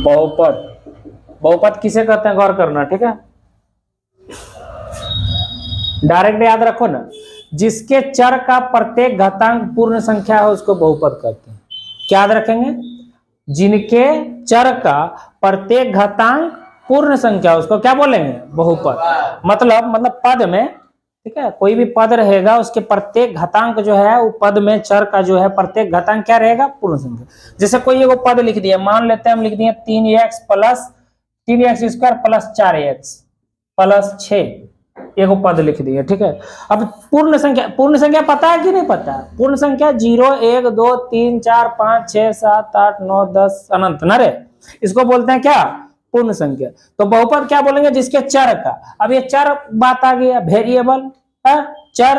बहुपद, बहुपद किसे कहते हैं गौर करना, ठीक है। डायरेक्ट याद रखो ना, जिसके चर का प्रत्येक घातांक पूर्ण संख्या है उसको बहुपद कहते हैं। क्या याद रखेंगे, जिनके चर का प्रत्येक घातांक पूर्ण संख्या उसको क्या बोलेंगे, बहुपद। मतलब पद में, ठीक है, कोई भी पद रहेगा उसके प्रत्येक घातांक जो है वो पद में चर का जो है प्रत्येक घातांक क्या रहेगा, पूर्ण संख्या। जैसे कोई एगो पद लिख दिया, मान लेते हैं हम लिख दिए 3x plus 3x square plus 4x plus 6, एगो पद लिख दिए, ठीक है। अब पूर्ण संख्या पता है कि नहीं पता है? पूर्ण संख्या 0 1 2 3 4 5 6 7 8 9 10 अनंत न रे, इसको बोलते हैं क्या, पूर्ण संख्या। तो बहुपद क्या बोलेंगे, जिसके चर का। अब ये चर बात आ गया, वेरिएबल है, चर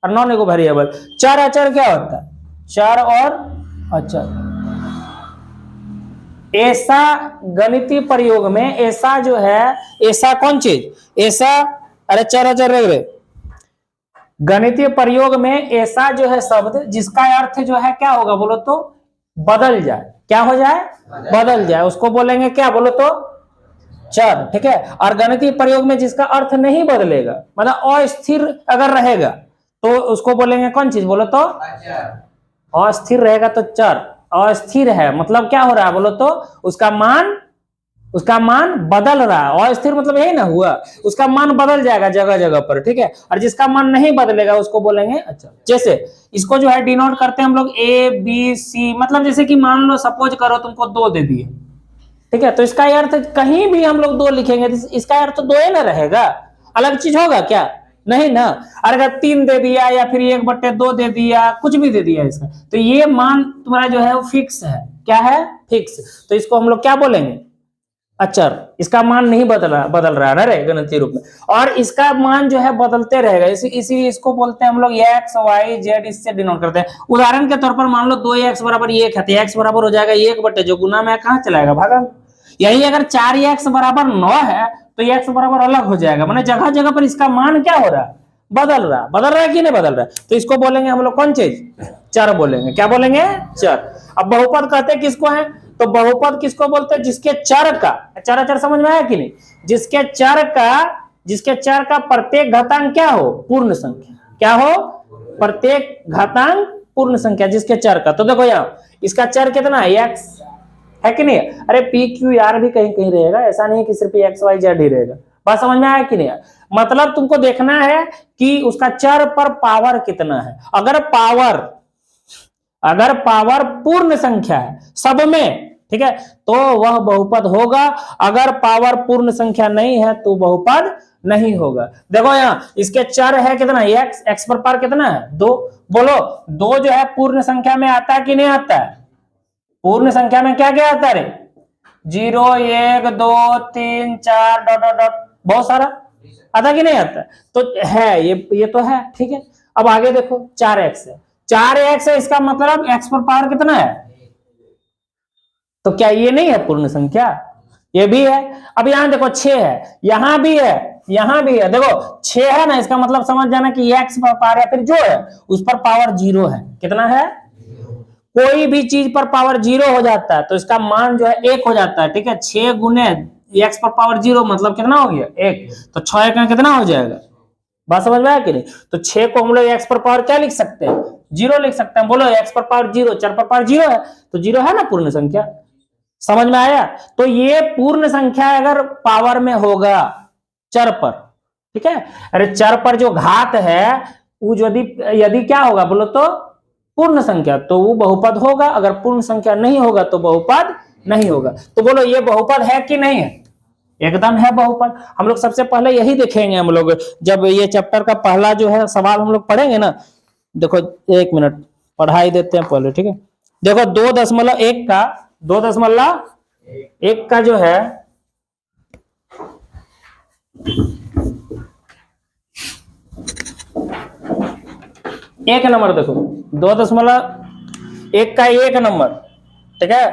और नॉन एगो वेरिएबल। चर अचर क्या होता है, चर और अचर। ऐसा गणितीय प्रयोग में ऐसा जो है, ऐसा कौन चीज, ऐसा, अरे चर अचर रे, गणितीय प्रयोग में ऐसा जो है शब्द जिसका अर्थ जो है क्या होगा बोलो तो, बदल जाए। क्या हो जाए, बदल जाए, उसको बोलेंगे क्या बोलो तो, चर, ठीक है। और गणितीय प्रयोग में जिसका अर्थ नहीं बदलेगा, मतलब अस्थिर अगर रहेगा तो उसको बोलेंगे कौन चीज बोलो तो, अस्थिर रहेगा तो चर। अस्थिर है मतलब क्या हो रहा है बोलो तो, उसका मान बदल रहा है। अस्थिर मतलब यही ना हुआ, उसका मान बदल जाएगा जगह जगह पर, ठीक है। और जिसका मान नहीं बदलेगा उसको बोलेंगे अच्छा। जैसे इसको जो है डिनोट करते हैं हम लोग ABC, मतलब जैसे कि मान लो सपोज करो तुमको 2 दे दिए, ठीक है, तो इसका अर्थ कहीं भी हम लोग 2 लिखेंगे इसका अर्थ 2 ही ना रहेगा, अलग चीज होगा क्या, नहीं ना। अगर 3 दे दिया या फिर 1/2 दे दिया, कुछ भी दे दिया इसका, तो ये मान तुम्हारा जो है वो फिक्स है। क्या है, फिक्स। तो इसको हम लोग क्या बोलेंगे, अचर। इसका मान नहीं बदल रहा है ना गणितीय रूप में, और इसका मान जो है बदलते रहेगा, इसी इसको बोलते हैं हम लोग x y z, इससे डिनोट करते हैं। उदाहरण के तौर पर मान लो 2x बराबर 1 है, तो x बराबर हो जाएगा 1 जो गुना में कहाँ चलाएगा, भागा। यही अगर 4x बराबर 9 है तो x बराबर अलग हो जाएगा, माने जगह जगह पर इसका मान क्या हो रहा है, बदल रहा है कि नहीं बदल रहा है। तो इसको बोलेंगे हम लोग कौन चीज, चर बोलेंगे। क्या बोलेंगे, चर। अब बहुपद कहते हैं किसको है, तो बहुपद किसको बोलते हैं, जिसके चर का, चर अचर समझ में आया कि नहीं, जिसके चर का प्रत्येक घातांक क्या हो, पूर्ण संख्या। क्या हो, प्रत्येक घातांक पूर्ण संख्या जिसके चर का। तो देखो यहाँ इसका चर कितना है, x है कि नहीं। अरे PQR भी कहीं कहीं रहेगा, ऐसा नहीं कि सिर्फ x y z ही रहेगा। बात समझ में आया कि नहीं। मतलब तुमको देखना है कि उसका चर पर पावर कितना है। अगर पावर पूर्ण संख्या है सब में, ठीक है, तो वह बहुपद होगा। अगर पावर पूर्ण संख्या नहीं है तो बहुपद नहीं होगा। देखो यहाँ इसके चर है कितना, x पर पावर कितना है, 2। बोलो 2 जो है पूर्ण संख्या में आता है कि नहीं आता है, पूर्ण संख्या में क्या क्या आता है रे, 0 1 2 3 4 डॉट डॉट डॉट, बहुत सारा आता कि नहीं आता, तो है ये तो है, ठीक है। अब आगे देखो 4x है, 4x है, इसका मतलब x पर पावर कितना है, तो क्या ये नहीं है पूर्ण संख्या, ये भी है। अब यहां देखो 6 है, यहां भी है, यहां भी है, देखो 6 है ना, इसका मतलब समझ जाना कि x पर पावर या फिर जो है उस पर पावर 0 है। कितना है, कोई भी चीज पर पावर 0 हो जाता है तो इसका मान जो है 1 हो जाता है, ठीक है। 6 गुने x पर पावर 0 मतलब कितना हो गया, 1। तो 6 का कितना हो जाएगा, बात समझ में आया कि नहीं। तो 6 को हम लोग x पर पावर क्या लिख सकते हैं, 0 लिख सकते हैं। बोलो x पर पावर 0, चर पर पावर 0 है, तो 0 है ना पूर्ण संख्या। समझ में आया। तो ये पूर्ण संख्या अगर पावर में होगा चर पर, ठीक है, अरे चर पर जो घात है वो यदि क्या होगा बोलो तो पूर्ण संख्या, तो वो बहुपद होगा। अगर पूर्ण संख्या नहीं होगा तो बहुपद नहीं होगा। तो बोलो ये बहुपद है कि नहीं है, एकदम है बहुपद। हम लोग सबसे पहले यही देखेंगे, हम लोग जब ये चैप्टर का पहला जो है सवाल हम लोग पढ़ेंगे ना, देखो 1 मिनट पढ़ाई देते हैं पहले, ठीक है। देखो 2.1 का 2.1 का जो है 1 नंबर, देखो 2.1 का 1 नंबर, ठीक है।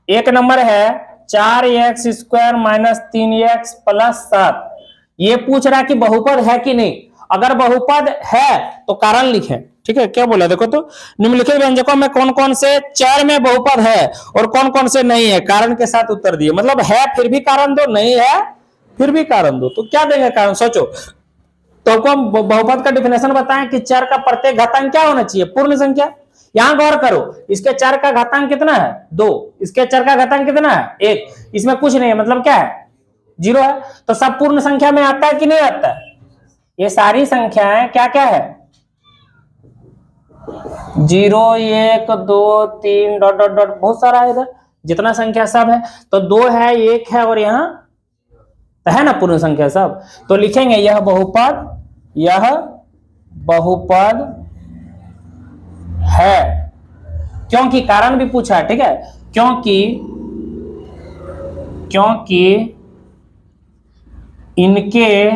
1 नंबर है 4x² - 3x + 7। ये पूछ रहा है कि बहुपद है कि नहीं। अगर बहुपद है तो कारण लिखे, ठीक है। क्या बोला देखो तो, निम्नलिखित व्यंजकों में कौन कौन से चर में बहुपद है और कौन कौन से नहीं है, कारण के साथ उत्तर दिए। मतलब है फिर भी कारण दो, नहीं है फिर भी कारण दो, तो क्या देंगे कारण, सोचो। तो हम बहुपद का डिफिनेशन बताएं कि चर का प्रत्येक घातांक क्या होना चाहिए, पूर्ण संख्या। यहां गौर करो, इसके चर का घातांक कितना है 2, इसके चर का घातांक कितना है 1, इसमें कुछ नहीं है, मतलब क्या है 0 है। तो सब पूर्ण संख्या में आता है कि नहीं आता है, ये सारी संख्याएं क्या क्या है 0 1 2 3 डॉट डॉट डॉट, बहुत सारा है इधर, जितना संख्या सब है। तो 2 है 1 है और यहां तो है ना पूर्ण संख्या सब। तो लिखेंगे यह बहुपद है, क्योंकि कारण भी पूछा है, ठीक है। क्योंकि इनके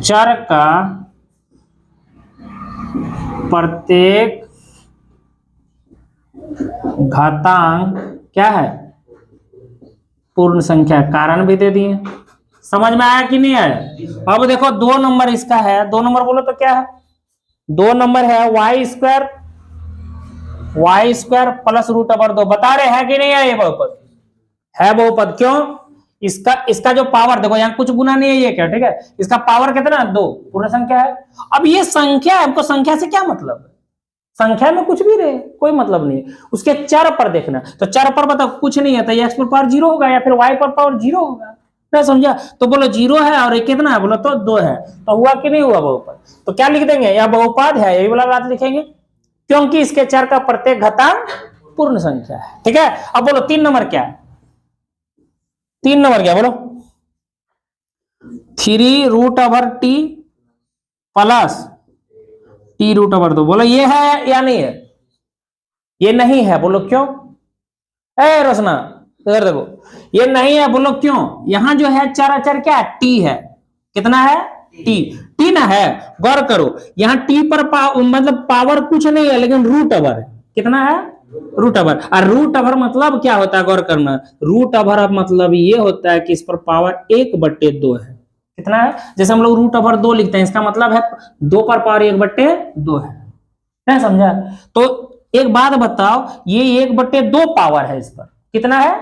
चर का प्रत्येक घातांक क्या है पूर्ण संख्या, कारण भी दे दिए। समझ में आया कि नहीं आया। अब देखो 2 नंबर इसका है, 2 नंबर बोलो तो क्या है, 2 नंबर है Y square plus root over 2। बता रहे हैं कि नहीं है, ये बहुपद है बहुपद। क्यों, इसका जो पावर देखो, यहाँ कुछ गुना नहीं है ये क्या, ठीक है। इसका पावर कितना 2, पूर्ण संख्या है। अब ये संख्या है, हमको संख्या से क्या मतलब है, संख्या में कुछ भी रहे कोई मतलब नहीं, उसके चर पर देखना। तो चर पर बताओ कुछ नहीं है तो एक्स पर पावर 0 होगा या फिर वाई पर पावर 0 होगा ना, समझा। तो बोलो 0 है और ये कितना है, बोलो तो 2 है, तो हुआ कि नहीं हुआ बहुपद। तो क्या लिख देंगे, यह बहुपद है, यही वाला बात लिखेंगे, क्योंकि इसके चर का प्रत्येक घातांक पूर्ण संख्या है, ठीक है। अब बोलो 3 नंबर क्या है, 3 नंबर क्या बोलो, 3√t प्लस t√2। बोलो ये है या नहीं है, ये नहीं है, बोलो क्यों। ए रोशना इधर देखो, ये नहीं है, बोलो क्यों। यहां जो है चर अचर क्या है, t है, कितना है t ना है। गौर करो यहां t पर मतलब पावर कुछ नहीं है, लेकिन रूट ओवर है, कितना है रूट ओवर। और रूट ओवर मतलब क्या होता है, गौर करना, रूट ओवर मतलब ये होता है कि इस पर पावर 1/2 है, कितना है। जैसे हम लोग रूट ओवर 2 लिखते हैं, इसका मतलब है 2 पर पावर 1/2 है, समझा। तो एक बात बताओ, ये 1/2 पावर है इस पर, कितना है,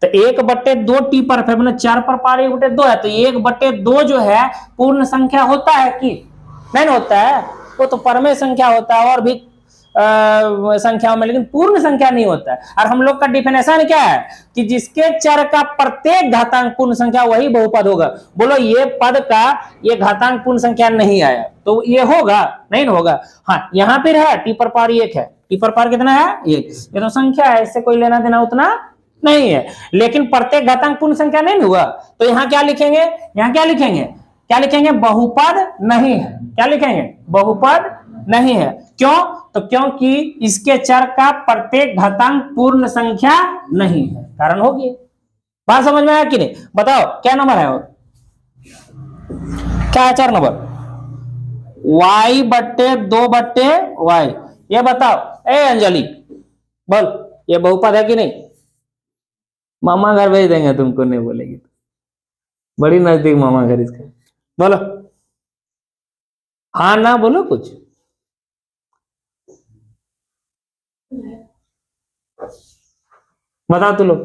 तो 1/2 टी पर 4 पर पावर 1/2 है। तो 1/2 जो है पूर्ण संख्या होता है कि नहीं होता है, वो तो परमेय संख्या होता है और भी संख्याओं में, लेकिन पूर्ण संख्या नहीं होता है। और हम लोग का डिफिनेशन क्या है कि जिसके चर का प्रत्येक घातांक पूर्ण संख्या वही बहुपद होगा। बोलो ये पद का ये घातांक पूर्ण संख्या नहीं आया तो ये होगा नहीं होगा। हाँ यहां पर है टी पर पावर 1 है, टी पर पावर कितना है 1, ये तो संख्या है, इससे कोई लेना देना उतना नहीं है, लेकिन प्रत्येक घातांक पूर्ण संख्या नहीं हुआ। तो यहाँ क्या लिखेंगे, यहाँ क्या लिखेंगे बहुपद नहीं है। क्या लिखेंगे, बहुपद नहीं है। क्यों, तो क्योंकि इसके चर का प्रत्येक घातांक पूर्ण संख्या नहीं है, कारण होगी। बात समझ में आया कि नहीं, बताओ क्या नंबर है, और क्या है 4 नंबर, y/2/y। ये बताओ ए अंजलि बोल, ये बहुपद है कि नहीं। मामा घर भेज देंगे, तुमको नहीं बोलेगी तो, बड़ी नजदीक मामा घर इसका। बोलो हाँ ना, बोलो कुछ। बताओ तू लोग,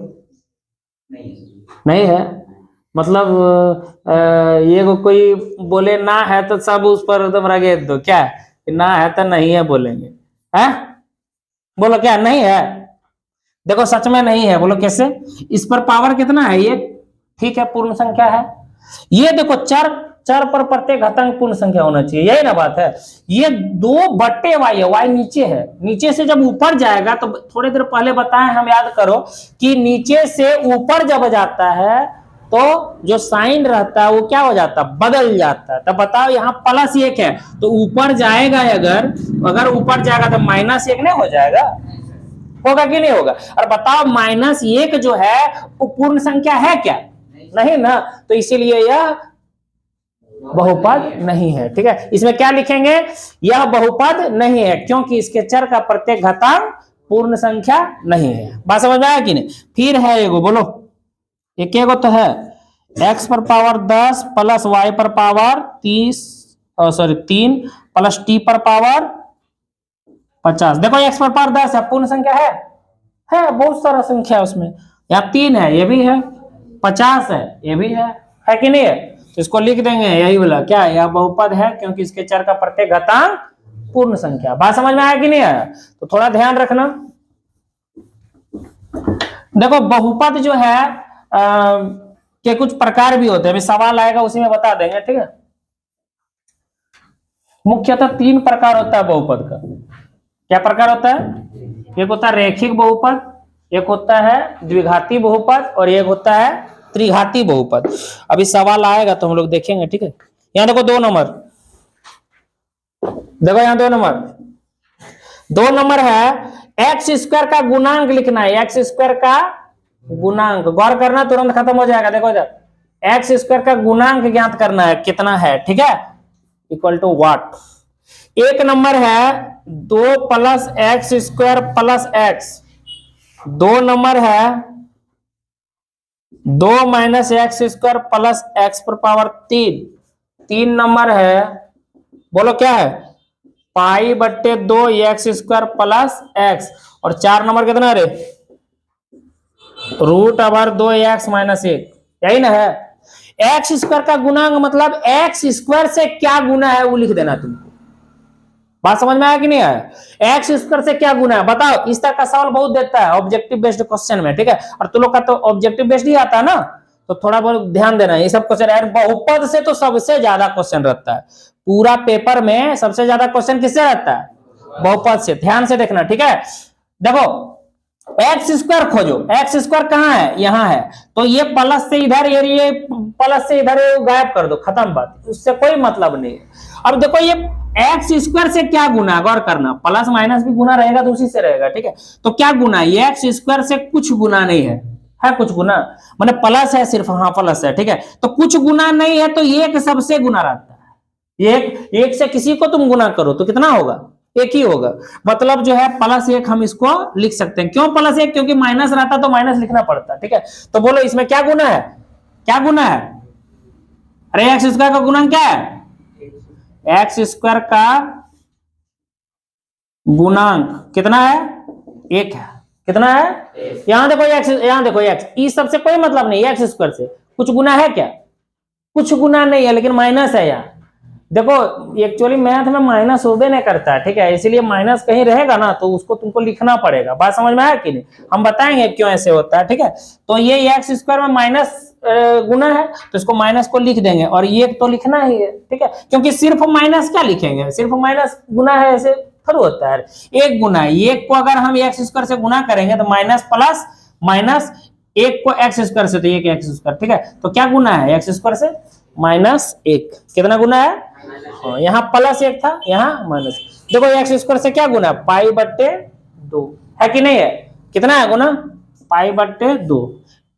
नहीं है मतलब ये कोई बोले ना है तो सब उस पर एकदम रगेद दो, क्या है ना है तो नहीं है बोलेंगे, है बोलो क्या नहीं है। देखो सच में नहीं है, बोलो कैसे, इस पर पावर कितना है ये, ठीक है पूर्ण संख्या है। ये देखो चर पर प्रत्येक घातांक पूर्ण संख्या होना चाहिए, यही ना बात है। ये 2/y है, y नीचे है, नीचे से जब ऊपर जाएगा, तो थोड़ी देर पहले बताएं हम, याद करो कि नीचे से ऊपर जब जाता है तो जो साइन रहता है वो क्या हो जाता है, बदल जाता है। तो बताओ यहाँ +1 है तो ऊपर जाएगा, अगर ऊपर जाएगा तो -1 नहीं हो जाएगा, होगा कि नहीं होगा। और बताओ -1 जो है वो पूर्ण संख्या है क्या, नहीं ना, तो इसीलिए यह बहुपद नहीं है, ठीक है। इसमें क्या लिखेंगे, यह बहुपद नहीं है क्योंकि इसके चर का प्रत्येक घातांक पूर्ण संख्या नहीं है। बात समझ में आया कि नहीं। फिर है एगो, बोलो एक एगो तो है, x पर पावर 10 प्लस y पर पावर 3 प्लस t पर पावर 50। देखो x पर पावर 10 है, पूर्ण संख्या है बहुत सारा संख्या है उसमें। यहाँ 3 है, ये भी है, 50 है, ये भी है कि नहीं है? तो इसको लिख देंगे यही वाला, क्या यह बहुपद है क्योंकि इसके चर का प्रत्येक घातांक पूर्ण संख्या। बात समझ में आया कि नहीं आया? तो थोड़ा ध्यान रखना। देखो बहुपद जो है के कुछ प्रकार भी होते हैं, अभी सवाल आएगा उसी में बता देंगे, ठीक है। मुख्यतः 3 प्रकार होता है बहुपद का। क्या प्रकार होता है? एक होता है रेखिक बहुपद, एक होता है द्विघाती बहुपद और एक होता है त्रिघाती बहुपद। अभी सवाल आएगा तो हम लोग देखेंगे, ठीक है। यहां देखो 2 नंबर, देखो यहां 2 नंबर है एक्स स्क्वायर का गुणांक लिखना है। एक्स स्क्वायर का गुणांक, गौर करना, तुरंत खत्म हो जाएगा। देखो इधर एक्स स्क्वायर का गुणांक ज्ञात करना है, कितना है, ठीक है, इक्वल टू व्हाट। 1 नंबर है 2 plus x square plus X. 2 number है 2 minus x square plus x पर पावर 3। 3 नंबर है, बोलो क्या है, पाई बट्टे 2 एक्स स्क्वायर प्लस एक्स। और 4 नंबर कितना रे, रूट ओवर 2 एक्स माइनस 1, यही ना है। एक्स स्क्वायर का गुणांक मतलब एक्स स्क्वायर से क्या गुना है वो लिख देना तुमको। बात समझ में आया कि नहीं आया? एक्स स्क्वायर से क्या गुना है बताओ। इस तरह का सवाल बहुत देता है ऑब्जेक्टिव बेस्ड क्वेश्चन में, ठीक है। और तुम लोग का तो ऑब्जेक्टिव बेस्ड ही आता है ना, तो थोड़ा बहुत ध्यान देना। ये सब क्वेश्चन यार बहुपद से तो सबसे ज्यादा क्वेश्चन रहता है पूरा पेपर में। सबसे ज्यादा क्वेश्चन किससे रहता है? बहुपद से। ध्यान से देखना, ठीक है। देखो एक्स स्क्वायर खोजो, एक्स स्क्वायर कहाँ है, यहाँ है। तो ये प्लस से इधर, ये प्लस से इधर गायब कर दो, खत्म बात, उससे कोई मतलब नहीं है। अब देखो ये एक्स स्क्वायर से क्या गुना, गौर करना, प्लस माइनस भी गुना रहेगा तो उसी से रहेगा, ठीक है। तो क्या गुना, ये एक्स स्क्वायर से कुछ गुना नहीं है कुछ गुना, माने प्लस है सिर्फ, हाँ प्लस है, ठीक है। तो कुछ गुना नहीं है तो एक सबसे गुना रहता है। एक से किसी को तुम गुना करो तो कितना होगा, एक ही होगा। मतलब जो है +1 हम इसको लिख सकते हैं। क्यों +1? क्योंकि माइनस रहता तो माइनस लिखना पड़ता, ठीक है। तो बोलो इसमें क्या गुना है, क्या गुना है? अरे एक्स स्क्वायर का गुणांक क्या है? एक्स स्क्वायर का गुणांक कितना है, 1 है। कितना है? यहां देखो एक्स, यहां देखो एक्स, इस सबसे कोई मतलब नहीं। एक्स स्क्वायर से कुछ गुना है क्या? कुछ गुना नहीं है, लेकिन माइनस है यहाँ। देखो एक्चुअली मैथ में माइनस होबे नहीं करता है, ठीक है। इसीलिए माइनस कहीं रहेगा ना तो उसको तुमको लिखना पड़ेगा। बात समझ में आया कि नहीं? हम बताएंगे क्यों ऐसे होता है, ठीक है। तो ये एक्स स्क्वायर में माइनस गुना है तो इसको माइनस को लिख देंगे, और ये तो लिखना ही है, ठीक है। क्योंकि सिर्फ माइनस क्या लिखेंगे, सिर्फ माइनस गुना है, ऐसे थोड़ा होता है। एक गुना है, एक को अगर हम एक्स स्क्वायर से गुना करेंगे तो माइनस प्लस माइनस, एक को एक्स स्क्वायर से तो एक एक्स स्क्वायर, ठीक है। तो क्या गुना है एक्स स्क्वायर से? -1। कितना गुना है? यहाँ +1 था, यहाँ माइनस। देखो एक्स स्क्वायर से क्या गुना, π/2 है कि नहीं है? कितना है गुना? π/2।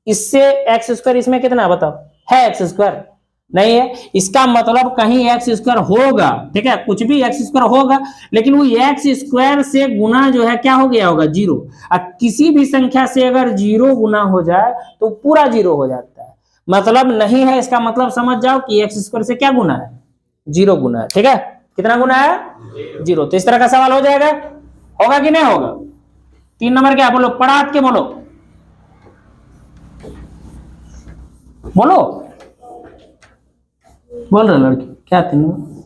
इससे एक्स स्क्वायर इसमें कितना बताओ, है एक्स स्क्वायर? नहीं है। इसका मतलब कहीं एक्स स्क्वायर होगा, ठीक है, कुछ भी एक्स स्क्वायर होगा, लेकिन वो एक्स स्क्वायर से गुना जो है क्या हो गया होगा, 0। और किसी भी संख्या से अगर 0 गुना हो जाए तो पूरा 0 हो जाता है, मतलब नहीं है। इसका मतलब समझ जाओ कि एक्स स्क्वायर से क्या गुना है, 0 गुना है, ठीक है। कितना गुना है? 0। तो इस तरह का सवाल हो जाएगा, होगा कि नहीं होगा? 3 नंबर क्या, बोलो, पढ़ा हाथ के बोलो, बोलो, बोल रहे लड़की, क्या 3 नंबर?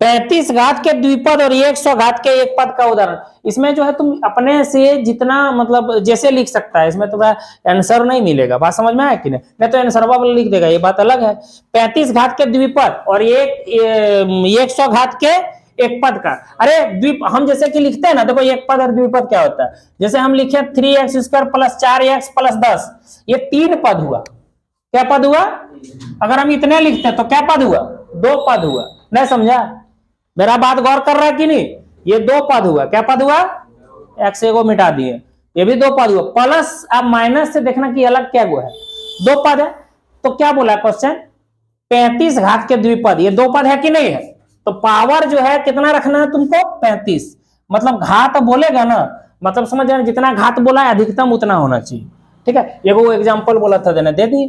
35 घात के द्विपद और 100 घात के एक पद का उदाहरण। इसमें जो है तुम अपने से जितना मतलब जैसे लिख सकता है, इसमें तुम्हारा आंसर नहीं मिलेगा। बात समझ में आया कि नहीं तो आंसर वाला लिख देगा, ये बात अलग है। 35 घात के द्विपद और 100 घात के एक पद का। अरे द्वीप हम जैसे कि लिखते हैं ना, देखो एक पद और द्विपद क्या होता है। जैसे हम लिखे 3x square plus 4x plus 10, ये 3 पद हुआ। क्या पद हुआ? अगर हम इतने लिखते हैं तो क्या पद हुआ? 2 पद हुआ। नहीं समझा? मेरा बात गौर कर रहा है कि नहीं? ये 2 पद हुआ। क्या पद हुआ? एक्स को मिटा दिए, ये भी 2 पद हुआ। प्लस अब माइनस से देखना कि अलग क्या हुआ है, 2 पद है। तो क्या बोला क्वेश्चन, 35 घात के द्विपद, ये 2 पद है कि नहीं है? तो पावर जो है कितना रखना है तुमको, 35। मतलब घात बोलेगा ना, मतलब समझ जाए जितना घात बोला है अधिकतम उतना होना चाहिए, ठीक है, ये वो एग्जांपल बोला था देने, दे दी।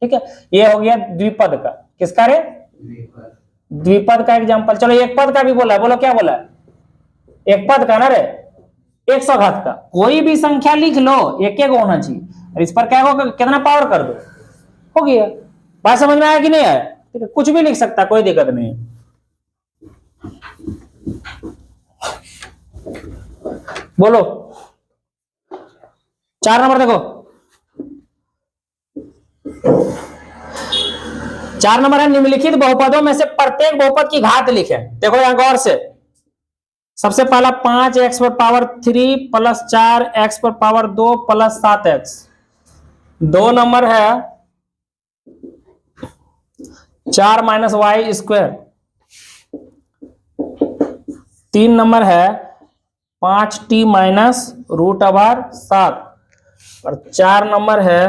ठीक है, ये हो गया द्विपद का, किसका रे? द्विपद का एग्जांपल। चलो एक पद का भी बोला, बोलो क्या बोला? एक पद का ना रे, 100 घात का कोई भी संख्या लिख लो, एक एक होना चाहिए, और इस पर क्या होगा, कितना पावर कर दो, हो गया। बात समझ में आया कि नहीं आया? ठीक है, कुछ भी लिख सकता, कोई दिक्कत नहीं। बोलो 4 नंबर देखो, 4 नंबर है निम्नलिखित बहुपदों में से प्रत्येक बहुपद की घात लिखे। देखो यहां गौर से, सबसे पहला 5x पर पावर 3 प्लस 4x पर पावर 2 प्लस 7x। 2 नंबर है 4 माइनस वाई स्क्वायर। 3 नंबर है 5t माइनस रूट ओवर 7। और 4 नंबर है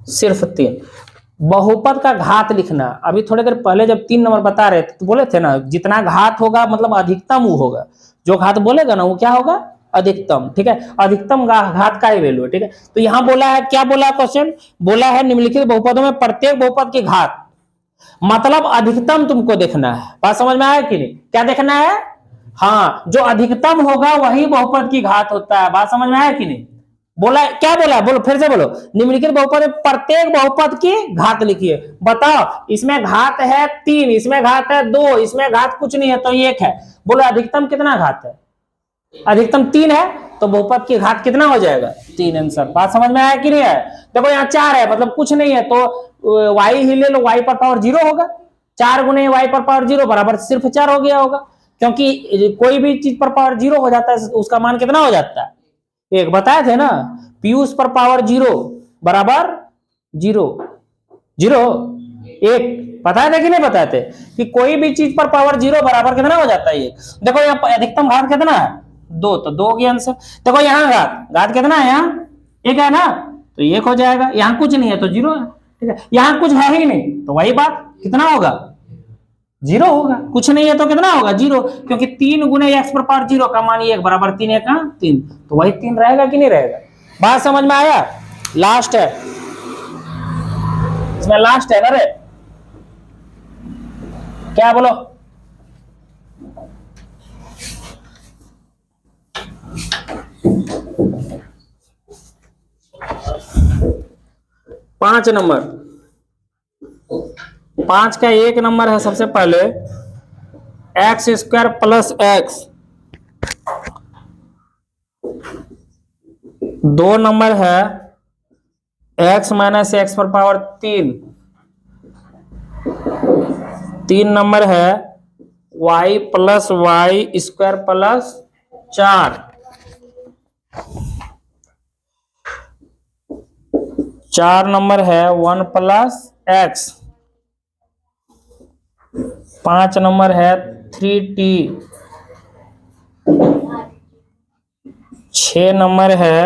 सिर्फ 3। बहुपद का घात लिखना। अभी थोड़ी देर पहले जब 3 नंबर बता रहे थे तो बोले थे ना, जितना घात होगा मतलब अधिकतम वो होगा, जो घात बोलेगा ना वो क्या होगा, अधिकतम। ठीक है, अधिकतम घात का ही वैल्यू है। ठीक है, तो यहां बोला है, क्या बोला है क्वेश्चन, बोला है निम्नलिखित बहुपदों में प्रत्येक बहुपद की घात, मतलब अधिकतम तुमको देखना है। बात समझ में आया कि नहीं? क्या देखना है? हाँ, जो अधिकतम होगा वही बहुपद की घात होता है। बात समझ में आया कि नहीं? बोला क्या बोला, बोलो फिर से बोलो। निम्नलिखित बहुपद में प्रत्येक बहुपद की घात लिखिए। बताओ, इसमें घात है 3, इसमें घात है 2, इसमें घात कुछ नहीं है तो 1 है। बोलो अधिकतम कितना घात है? अधिकतम 3 है, तो बहुपद की घात कितना हो जाएगा? 3 आंसर। बात समझ में आया कि नहीं है? देखो यहाँ 4 है, मतलब कुछ नहीं है, तो वाई ही ले लो, वाई पर पावर 0 होगा। 4 गुने वाई पर पावर 0 बराबर सिर्फ 4 हो गया होगा, क्योंकि कोई भी चीज पर पावर 0 हो जाता है उसका मान कितना हो जाता है? 1। बताए थे ना, पीयूष पर पावर 0 बराबर 0 0 1। बताए थे कि नहीं बताए थे कि कोई भी चीज पर पावर 0 बराबर कितना हो जाता है? 1। देखो यहाँ अधिकतम घात कितना है? 2, तो 2 की आंसर। देखो यहाँ घात कितना है? यहाँ 1 है ना, तो 1 हो जाएगा। यहाँ कुछ नहीं है तो 0 है। ठीक है, यहाँ कुछ है ही नहीं तो वही बात, कितना होगा? 0 होगा। कुछ नहीं है तो कितना होगा? 0, क्योंकि 3 गुने x पर पावर 0 का मान 1 बराबर 3 है, कहां 3, तो वही 3 रहेगा कि नहीं रहेगा? बात समझ में आया? लास्ट है, इसमें लास्ट है ना रे, क्या बोलो? पांच नंबर, 5 का 1 नंबर है सबसे पहले X square plus X. 2 number है एक्स माइनस एक्स पर पावर 3। 3 नंबर है Y plus Y square plus 4। 4 number है 1 प्लस एक्स। 5 नंबर है 3t। 6 नंबर है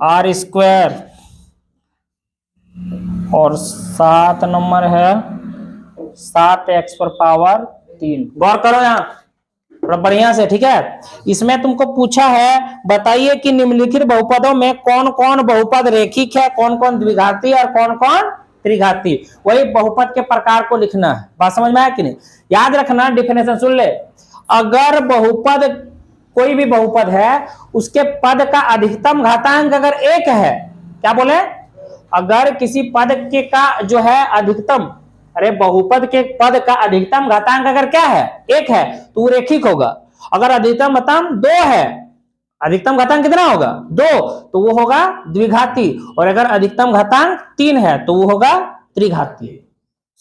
आर स्क्वायर। और 7 नंबर है 7x पर पावर 3। गौर करो यहाँ थोड़ा बढ़िया से, ठीक है। इसमें तुमको पूछा है बताइए कि निम्नलिखित बहुपदों में कौन कौन बहुपद रेखिक है, कौन कौन द्विघाती और कौन कौन त्रिघाती। वही बहुपद के प्रकार को लिखना है। बात समझ में आया कि नहीं? याद रखना, डिफिनेशन सुन ले। अगर बहुपद, कोई भी बहुपद है, उसके पद का अधिकतम घातांक अगर 1 है, क्या बोले, अगर किसी पद के का जो है अधिकतम, अरे बहुपद के पद का अधिकतम घातांक अगर क्या है 1 है, तो वो रेखिक होगा। अगर अधिकतम घातांक 2 है, अधिकतम घातांक कितना होगा 2, तो वो होगा द्विघाती। और अगर अधिकतम घातांक 3 है तो वो होगा त्रिघाती।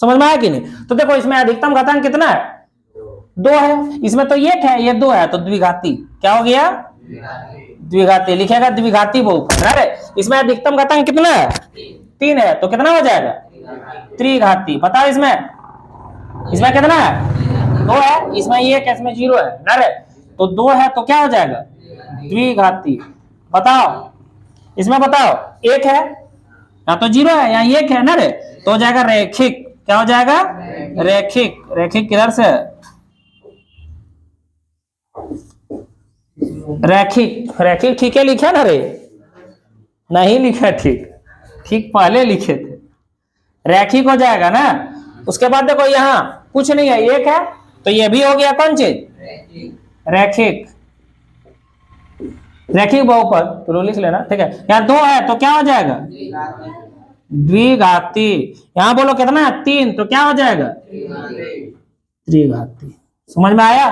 समझ में आया कि नहीं? तो देखो इसमें अधिकतम घातांक कितना है 2 है, इसमें तो 1 है, ये 2 है, तो द्विघाती। क्या हो गया? द्विघाती। लिखेगा द्विघाती बहुपद। अरे इसमें अधिकतम घातांक कितना है 3 है, तो कितना हो जाएगा? त्रिघाती। बताओ इसमें कितना है 2 है, इसमें 1 है, इसमें 0 है। अरे तो 2 है तो क्या हो जाएगा? द्विघाती। बताओ इसमें, बताओ 1 है, यहाँ तो 0 है, यहाँ 1 है ना रे, तो हो जाएगा रेखिक। क्या हो जाएगा? रेखिक। रेखिक किधर से? रैखिक। रैखिक ठीक है लिखा ना रे, नहीं लिखा ठीक, ठीक पहले लिखे थे। रैखिक हो जाएगा ना। उसके बाद देखो यहाँ कुछ नहीं है, एक है, तो ये भी हो गया कौन चीज? रैखिक। रैखिक बहुपद तो लिख लेना, ठीक है। यहाँ 2 है तो क्या हो जाएगा? द्विघाती। यहाँ बोलो कितना है? 3, तो क्या हो जाएगा? त्रिघाती। समझ में आया?